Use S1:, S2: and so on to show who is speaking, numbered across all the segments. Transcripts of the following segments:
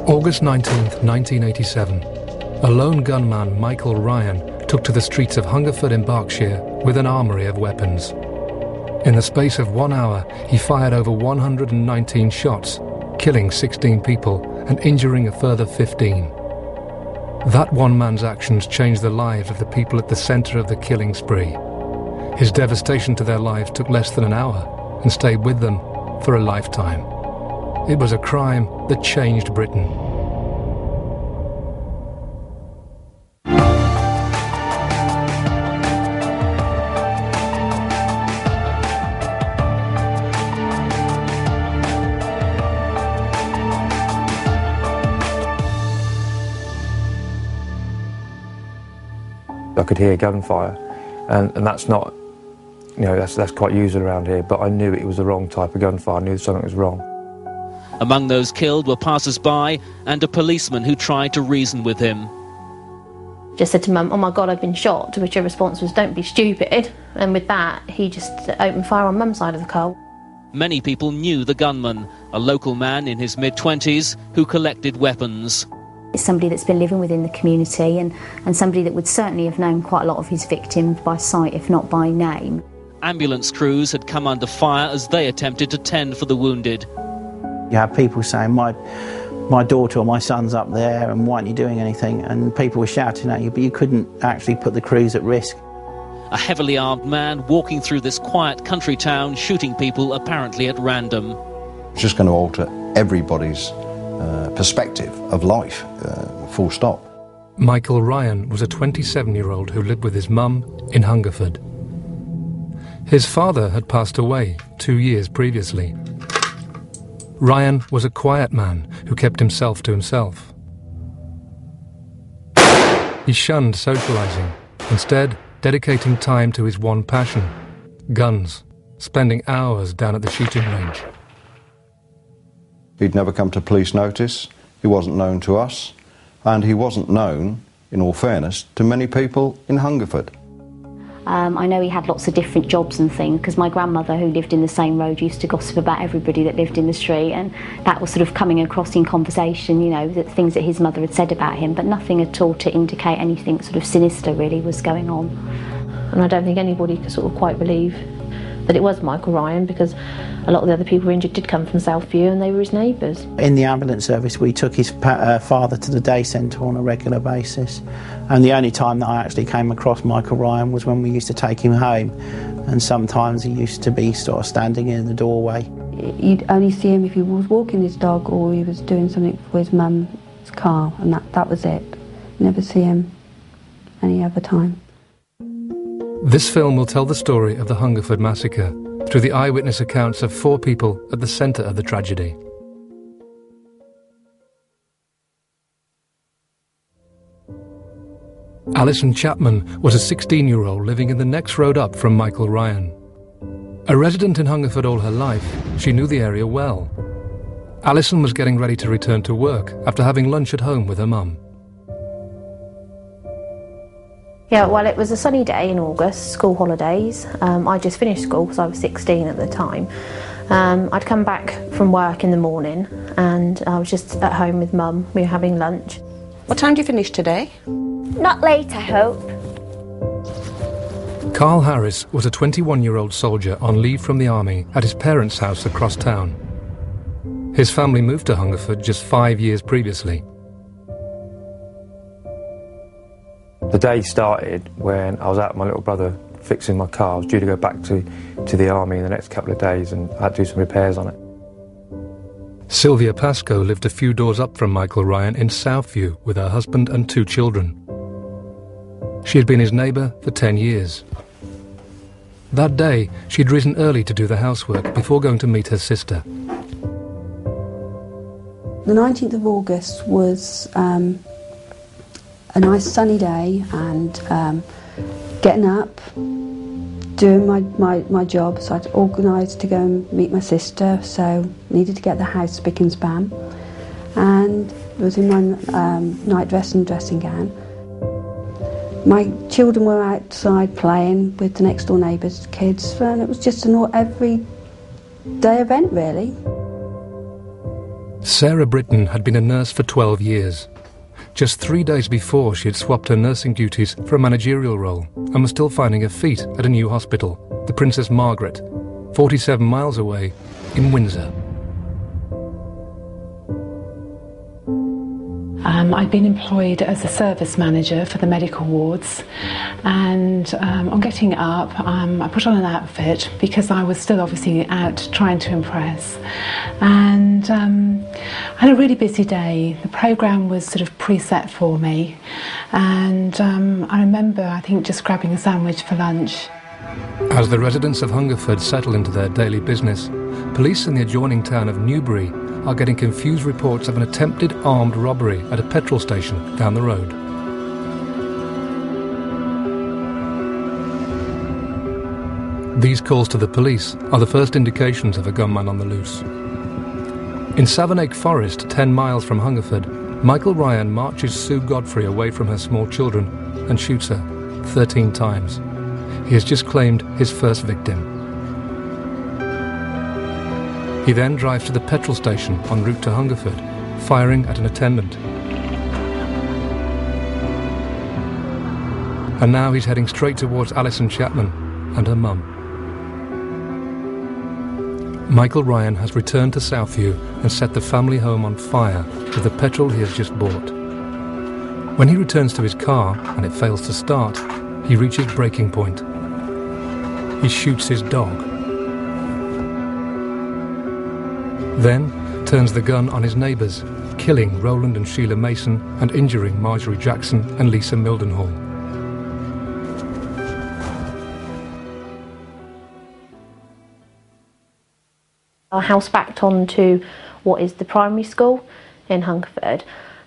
S1: August 19th, 1987. A lone gunman, Michael Ryan, took to the streets of Hungerford in Berkshire with an armoury of weapons. In the space of 1 hour, he fired over 119 shots, killing 16 people and injuring a further 15. That one man's actions changed the lives of the people at the centre of the killing spree. His devastation to their lives took less than an hour and stayed with them for a lifetime. It was a crime that changed Britain.
S2: I could hear gunfire, and that's not, that's quite usual around here, but I knew it was the wrong type of gunfire. I knew something was wrong.
S3: Among those killed were passers-by and a policeman who tried to reason with him.
S4: Just said to Mum, "Oh my God, I've been shot," to which her response was, "Don't be stupid." And with that, he just opened fire on Mum's side of the car.
S3: Many people knew the gunman, a local man in his mid-20s who collected weapons.
S5: It's somebody that's been living within the community and somebody that would certainly have known quite a lot of his victims by sight, if not by name.
S3: Ambulance crews had come under fire as they attempted to tend for the wounded.
S6: You have people saying, my daughter or my son's up there and why aren't you doing anything? And people were shouting at you, but you couldn't actually put the crews at risk.
S3: A heavily armed man walking through this quiet country town, shooting people apparently at random.
S7: It's just going to alter everybody's perspective of life, full stop.
S1: Michael Ryan was a 27-year-old who lived with his mum in Hungerford. His father had passed away 2 years previously. Ryan was a quiet man who kept himself to himself. He shunned socialising, instead dedicating time to his one passion, guns, spending hours down at the shooting range.
S7: He'd never come to police notice, he wasn't known to us, and he wasn't known, in all fairness, to many people in Hungerford.
S5: I know he had lots of different jobs and things, because my grandmother, who lived in the same road, used to gossip about everybody that lived in the street, and that was sort of coming across in conversation, the things that his mother had said about him, but nothing at all to indicate anything sort of sinister really was going on.
S4: And I don't think anybody could sort of quite believe that it was Michael Ryan, because a lot of the other people who were injured did come from Southview and they were his neighbours.
S6: In the ambulance service, we took his father to the day centre on a regular basis, and the only time that I actually came across Michael Ryan was when we used to take him home, and sometimes he used to be sort of standing in the doorway.
S8: You'd only see him if he was walking his dog or he was doing something for his mum's car, and that was it. Never see him any other time.
S1: This film will tell the story of the Hungerford Massacre through the eyewitness accounts of 4 people at the centre of the tragedy. Alison Chapman was a 16-year-old living in the next road up from Michael Ryan. A resident in Hungerford all her life, she knew the area well. Alison was getting ready to return to work after having lunch at home with her mum.
S4: Yeah, well, it was a sunny day in August, school holidays. I just finished school because I was 16 at the time. I'd come back from work in the morning and I was just at home with Mum. We were having lunch.
S9: What time do you finish today?
S10: Not late, I hope.
S1: Carl Harris was a 21-year-old soldier on leave from the army at his parents' house across town. His family moved to Hungerford just 5 years previously.
S2: The day started when I was out with my little brother fixing my car. I was due to go back to the army in the next couple of days, and I had to do some repairs on it.
S1: Sylvia Pascoe lived a few doors up from Michael Ryan in Southview with her husband and 2 children. She had been his neighbour for 10 years. That day, she'd risen early to do the housework before going to meet her sister.
S8: The 19th of August was a nice sunny day, and getting up, doing my job, so I'd organised to go and meet my sister, so needed to get the house spick and span, and was in my night dress and dressing gown. My children were outside playing with the next door neighbours' kids, and it was just an everyday event really.
S1: Sarah Britton had been a nurse for 12 years. Just 3 days before, she had swapped her nursing duties for a managerial role and was still finding her feet at a new hospital, the Princess Margaret, 47 miles away in Windsor.
S11: I'd been employed as a service manager for the medical wards, and on getting up I put on an outfit because I was still obviously out trying to impress, and I had a really busy day. The programme was sort of preset for me, and I remember I think just grabbing a sandwich for lunch.
S1: As the residents of Hungerford settle into their daily business, police in the adjoining town of Newbury are getting confused reports of an attempted armed robbery at a petrol station down the road. These calls to the police are the first indications of a gunman on the loose. In Savernake Forest, 10 miles from Hungerford, Michael Ryan marches Sue Godfrey away from her small children and shoots her 13 times. He has just claimed his first victim. He then drives to the petrol station en route to Hungerford, firing at an attendant. And now he's heading straight towards Alison Chapman and her mum. Michael Ryan has returned to Southview and set the family home on fire with the petrol he has just bought. When he returns to his car and it fails to start, he reaches breaking point. He shoots his dog. Then turns the gun on his neighbours, killing Roland and Sheila Mason and injuring Marjorie Jackson and Lisa Mildenhall.
S4: Our house backed onto what is the primary school in Hungerford,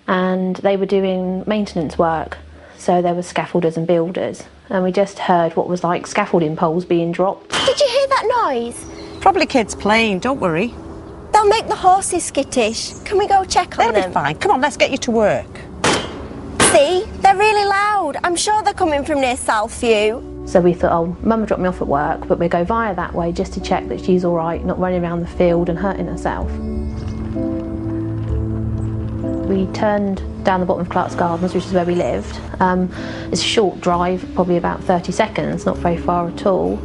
S4: and they were doing maintenance work, so there were scaffolders and builders, and we just heard what was like scaffolding poles being dropped.
S10: Did you hear that noise?
S9: Probably kids playing, don't worry.
S10: They'll make the horses skittish. Can we go check on them?
S9: They'll be fine. Come on, let's get you to work.
S10: See? They're really loud. I'm sure they're coming from near Southview.
S4: So we thought, oh, Mum dropped me off at work, but we'll go via that way just to check that she's all right, not running around the field and hurting herself. We turned down the bottom of Clark's Gardens, which is where we lived. It's a short drive, probably about 30 seconds, not very far at all.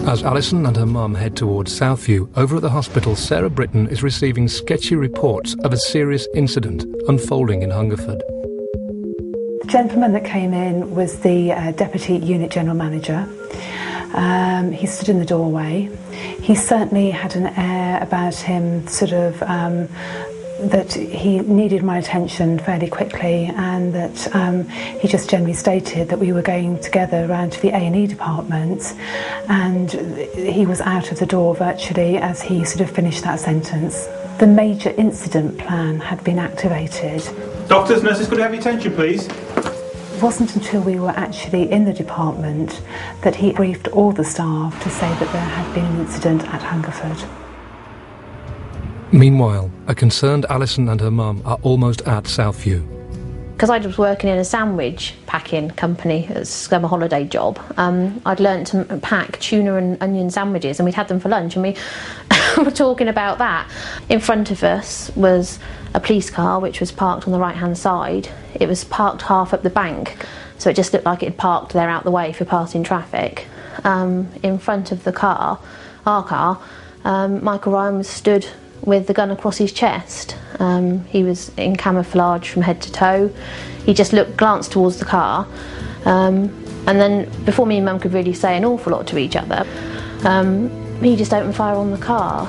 S1: As Alison and her mum head towards Southview, over at the hospital, Sarah Britton is receiving sketchy reports of a serious incident unfolding in Hungerford.
S11: The gentleman that came in was the Deputy Unit General Manager. He stood in the doorway. He certainly had an air about him, sort of, that he needed my attention fairly quickly, and that he just generally stated that we were going together around to the A&E department, and he was out of the door virtually as he sort of finished that sentence. The major incident plan had been activated.
S12: Doctors, nurses, could I have your attention, please?
S11: It wasn't until we were actually in the department that he briefed all the staff to say that there had been an incident at Hungerford.
S1: Meanwhile, a concerned Alison and her mum are almost at Southview.
S4: Because I was working in a sandwich packing company, a summer holiday job, I'd learnt to pack tuna and onion sandwiches, and we'd had them for lunch, and we were talking about that. In front of us was a police car which was parked on the right hand side. It was parked half up the bank, so it just looked like it had parked there out the way for passing traffic. In front of the car, our car, Michael Ryan was stood with the gun across his chest. He was in camouflage from head to toe. He just glanced towards the car, and then before me and Mum could really say an awful lot to each other, he just opened fire on the car.